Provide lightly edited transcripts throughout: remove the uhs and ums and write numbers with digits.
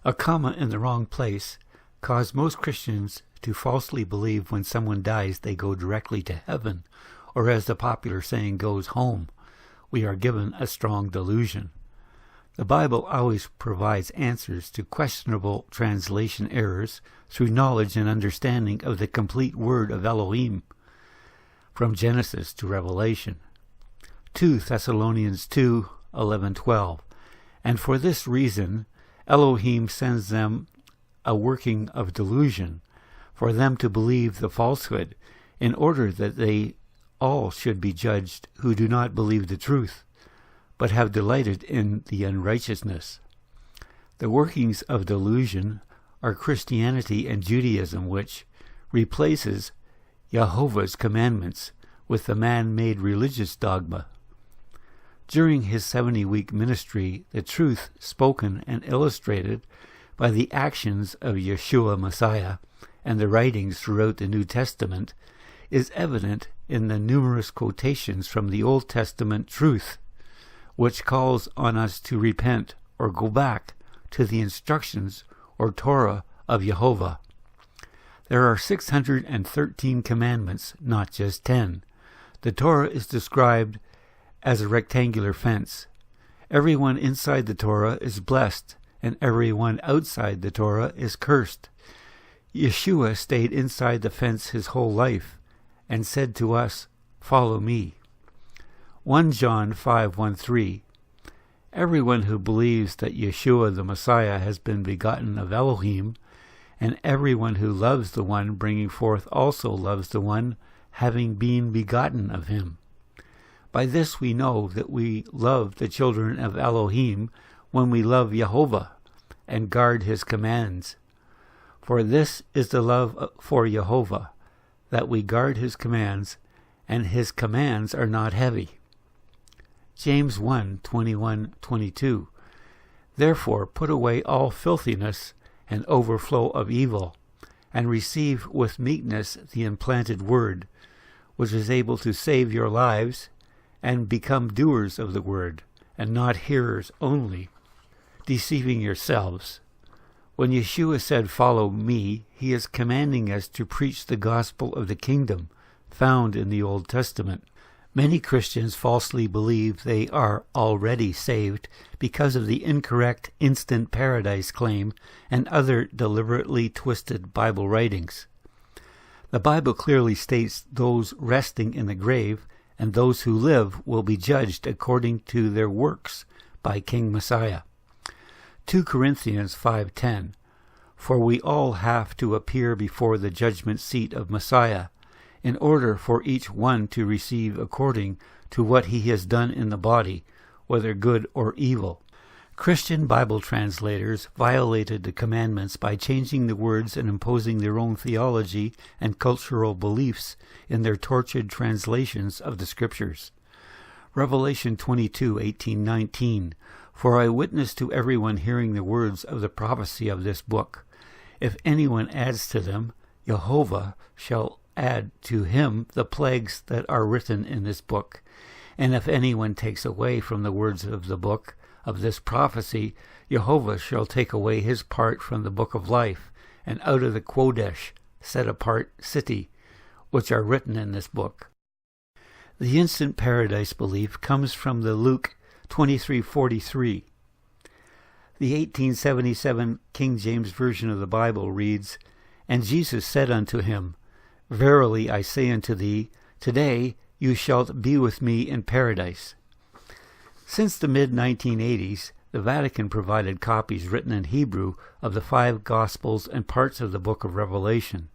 A comma in the wrong place caused most Christians to falsely believe when someone dies they go directly to heaven, or as the popular saying goes, home. We are given a strong delusion. The Bible always provides answers to questionable translation errors through knowledge and understanding of the complete word of Elohim, from Genesis to Revelation. 2 Thessalonians 2:11-12. And for this reason, Elohim sends them a working of delusion, for them to believe the falsehood, in order that they all should be judged who do not believe the truth, but have delighted in the unrighteousness. The workings of delusion are Christianity and Judaism, which replaces Jehovah's commandments with the man-made religious dogma. During his 70-week ministry, the truth spoken and illustrated by the actions of Yeshua Messiah and the writings throughout the New Testament is evident in the numerous quotations from the Old Testament truth, which calls on us to repent or go back to the instructions or Torah of Jehovah. There are 613 commandments, not just 10. The Torah is described as a rectangular fence. Everyone inside the Torah is blessed, and everyone outside the Torah is cursed. Yeshua stayed inside the fence his whole life and said to us, "Follow me." 1 John 5:1-3. Everyone who believes that Yeshua the Messiah has been begotten of Elohim, and everyone who loves the one bringing forth also loves the one having been begotten of him. By this we know that we love the children of Elohim when we love Jehovah and guard his commands. For this is the love for Jehovah, that we guard his commands, and his commands are not heavy. James 1:21-22. Therefore put away all filthiness and overflow of evil, and receive with meekness the implanted word, which is able to save your lives, and become doers of the word, and not hearers only, deceiving yourselves. When Yeshua said, "Follow me," he is commanding us to preach the gospel of the kingdom found in the Old Testament. Many Christians falsely believe they are already saved because of the incorrect instant paradise claim and other deliberately twisted Bible writings. The Bible clearly states those resting in the grave and those who live will be judged according to their works by King Messiah. 2 Corinthians 5:10. For we all have to appear before the judgment seat of Messiah, in order for each one to receive according to what he has done in the body, whether good or evil. Christian Bible translators violated the commandments by changing the words and imposing their own theology and cultural beliefs in their tortured translations of the Scriptures. Revelation 22:18-19. For I witness to everyone hearing the words of the prophecy of this book. If anyone adds to them, Jehovah shall add to him the plagues that are written in this book. And if anyone takes away from the words of the book of this prophecy, Jehovah shall take away his part from the book of life, and out of the Kodesh, set apart city, which are written in this book. The instant paradise belief comes from the Luke 23:43. The 1877 King James Version of the Bible reads, And Jesus said unto him, Verily I say unto thee, today you shalt be with me in paradise. Since the mid-1980s, the Vatican provided copies written in Hebrew of the 5 Gospels and parts of the book of Revelation.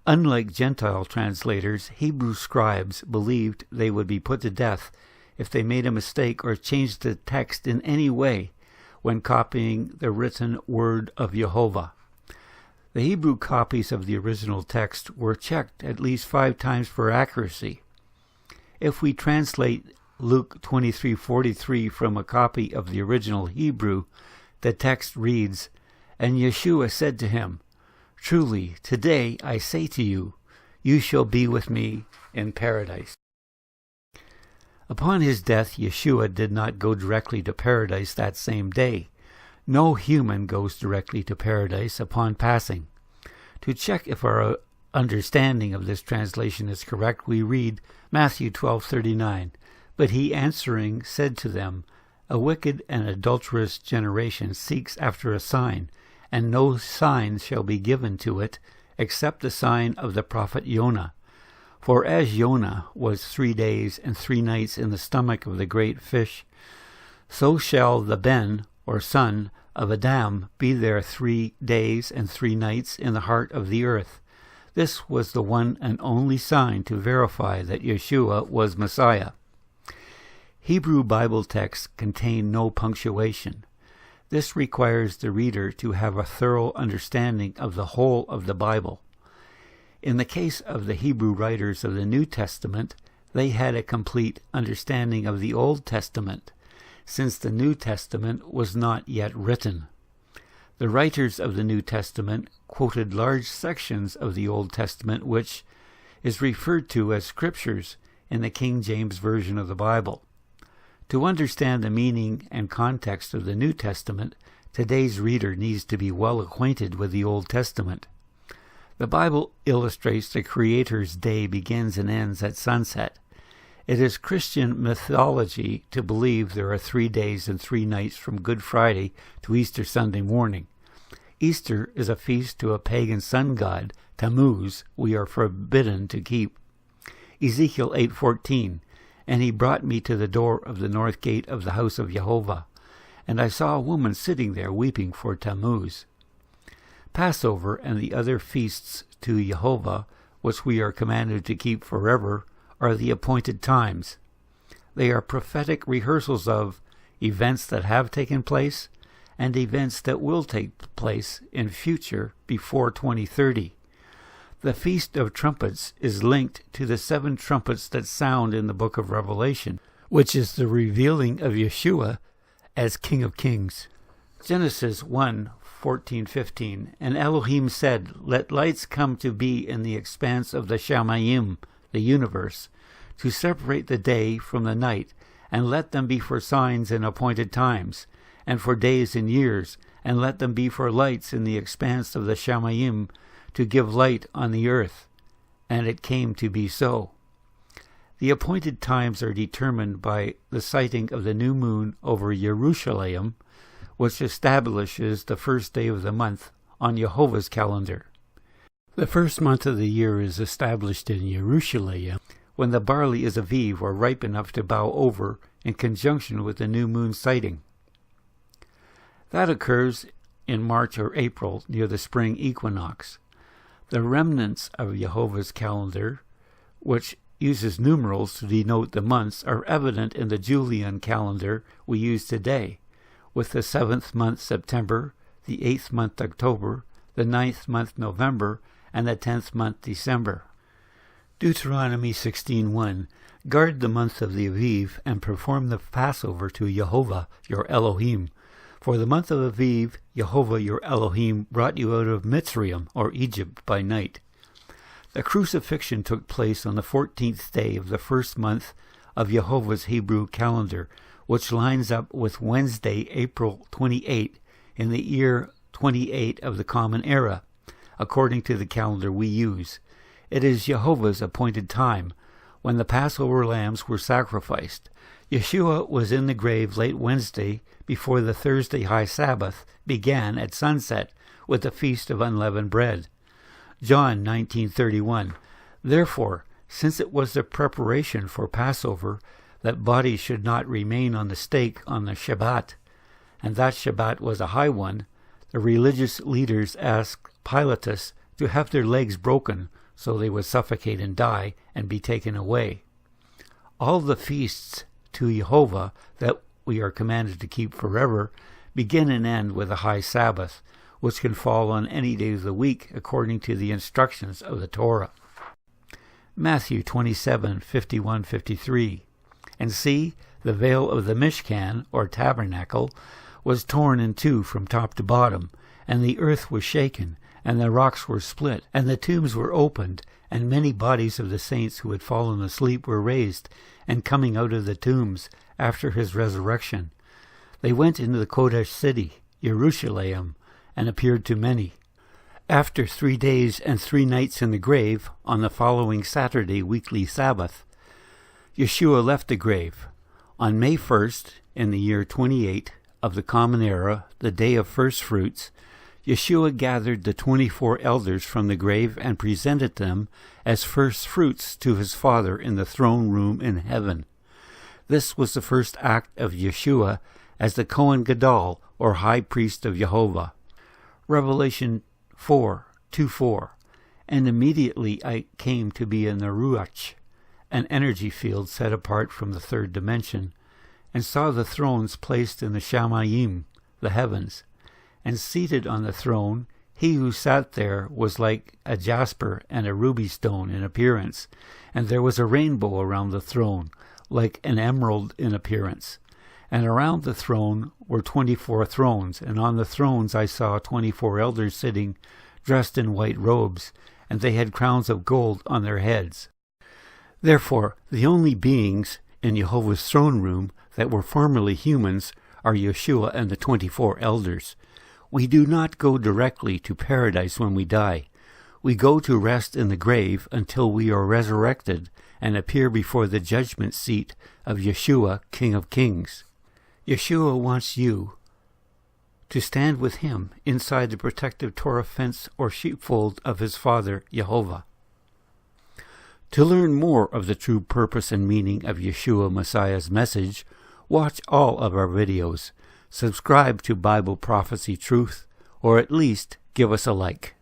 Unlike Gentile translators, Hebrew scribes believed they would be put to death if they made a mistake or changed the text in any way when copying the written word of Jehovah. The Hebrew copies of the original text were checked at least 5 times for accuracy. If we translate Luke 23:43 from a copy of the original Hebrew, the text reads, And Yeshua said to him, Truly, today I say to you, you shall be with me in paradise. Upon his death, Yeshua did not go directly to paradise that same day. No human goes directly to paradise upon passing. To check if our understanding of this translation is correct, we read Matthew 12:39. But he answering said to them, A wicked and adulterous generation seeks after a sign, and no sign shall be given to it, except the sign of the prophet Jonah. For as Jonah was 3 days and 3 nights in the stomach of the great fish, so shall the Ben, or son, of Adam be there 3 days and 3 nights in the heart of the earth. This was the one and only sign to verify that Yeshua was Messiah. Hebrew Bible texts contain no punctuation. This requires the reader to have a thorough understanding of the whole of the Bible. In the case of the Hebrew writers of the New Testament, they had a complete understanding of the Old Testament, since the New Testament was not yet written. The writers of the New Testament quoted large sections of the Old Testament, which is referred to as scriptures in the King James Version of the Bible. To understand the meaning and context of the New Testament, today's reader needs to be well acquainted with the Old Testament. The Bible illustrates the Creator's day begins and ends at sunset. It is Christian mythology to believe there are 3 days and 3 nights from Good Friday to Easter Sunday morning. Easter is a feast to a pagan sun god, Tammuz, we are forbidden to keep. Ezekiel 8:14, And he brought me to the door of the north gate of the house of Jehovah, and I saw a woman sitting there weeping for Tammuz. Passover and the other feasts to Jehovah, which we are commanded to keep forever, are the appointed times. They are prophetic rehearsals of events that have taken place and events that will take place in future before 2030. The Feast of Trumpets is linked to the 7 trumpets that sound in the book of Revelation, which is the revealing of Yeshua as King of Kings. Genesis 1:14-15, And Elohim said, Let lights come to be in the expanse of the Shamayim, the universe, to separate the day from the night, and let them be for signs and appointed times, and for days and years, and let them be for lights in the expanse of the Shamayim, to give light on the earth. And it came to be so. The appointed times are determined by the sighting of the new moon over Jerusalem, which establishes the first day of the month on Jehovah's calendar. The first month of the year is established in Jerusalem when the barley is aviv, or ripe enough to bow over, in conjunction with the new moon sighting. That occurs in March or April near the spring equinox. The remnants of Jehovah's calendar, which uses numerals to denote the months, are evident in the Julian calendar we use today, with the 7th month September, the 8th month October, the 9th month November, and the 10th month December. Deuteronomy 16:1, Guard the month of the Aviv, and perform the Passover to Jehovah your Elohim. For the month of Aviv, Jehovah your Elohim brought you out of Mitzrayim, or Egypt, by night. The crucifixion took place on the 14th day of the first month of Jehovah's Hebrew calendar, which lines up with Wednesday, April 28, in the year 28 of the Common Era, according to the calendar we use. It is Jehovah's appointed time, when the Passover lambs were sacrificed. Yeshua was in the grave late Wednesday, before the Thursday high Sabbath began at sunset with the Feast of Unleavened Bread. John 19:31. Therefore, since it was the preparation for Passover, that bodies should not remain on the stake on the Shabbat, and that Shabbat was a high one, the religious leaders asked Pilatus to have their legs broken so they would suffocate and die and be taken away. All the feasts to Jehovah that we are commanded to keep forever begin and end with a high Sabbath, which can fall on any day of the week according to the instructions of the Torah. Matthew 27:51-53. And see, the veil of the Mishkan, or tabernacle, was torn in two from top to bottom, and the earth was shaken, and the rocks were split, and the tombs were opened, and many bodies of the saints who had fallen asleep were raised, and coming out of the tombs after his resurrection, they went into the Kodesh city, Jerusalem, and appeared to many. After 3 days and 3 nights in the grave, on the following Saturday weekly Sabbath, Yeshua left the grave. On May 1st, in the year 28 of the Common Era, the day of first fruits, Yeshua gathered the 24 elders from the grave and presented them as first fruits to his Father in the throne room in heaven. This was the first act of Yeshua as the Kohen Gadol, or High Priest of Jehovah. Revelation 4:2-4. And immediately I came to be in the Ruach, an energy field set apart from the third dimension, and saw the thrones placed in the Shamayim, the heavens, and seated on the throne, he who sat there was like a jasper and a ruby stone in appearance, and there was a rainbow around the throne, like an emerald in appearance. And around the throne were 24 thrones, and on the thrones I saw 24 elders sitting, dressed in white robes, and they had crowns of gold on their heads. Therefore, the only beings in Jehovah's throne room that were formerly humans are Yeshua and the 24 elders. We do not go directly to paradise when we die. We go to rest in the grave until we are resurrected and appear before the judgment seat of Yeshua, King of Kings. Yeshua wants you to stand with him inside the protective Torah fence or sheepfold of his Father, Jehovah. To learn more of the true purpose and meaning of Yeshua Messiah's message, watch all of our videos, subscribe to Bible Prophecy Truth, or at least give us a like.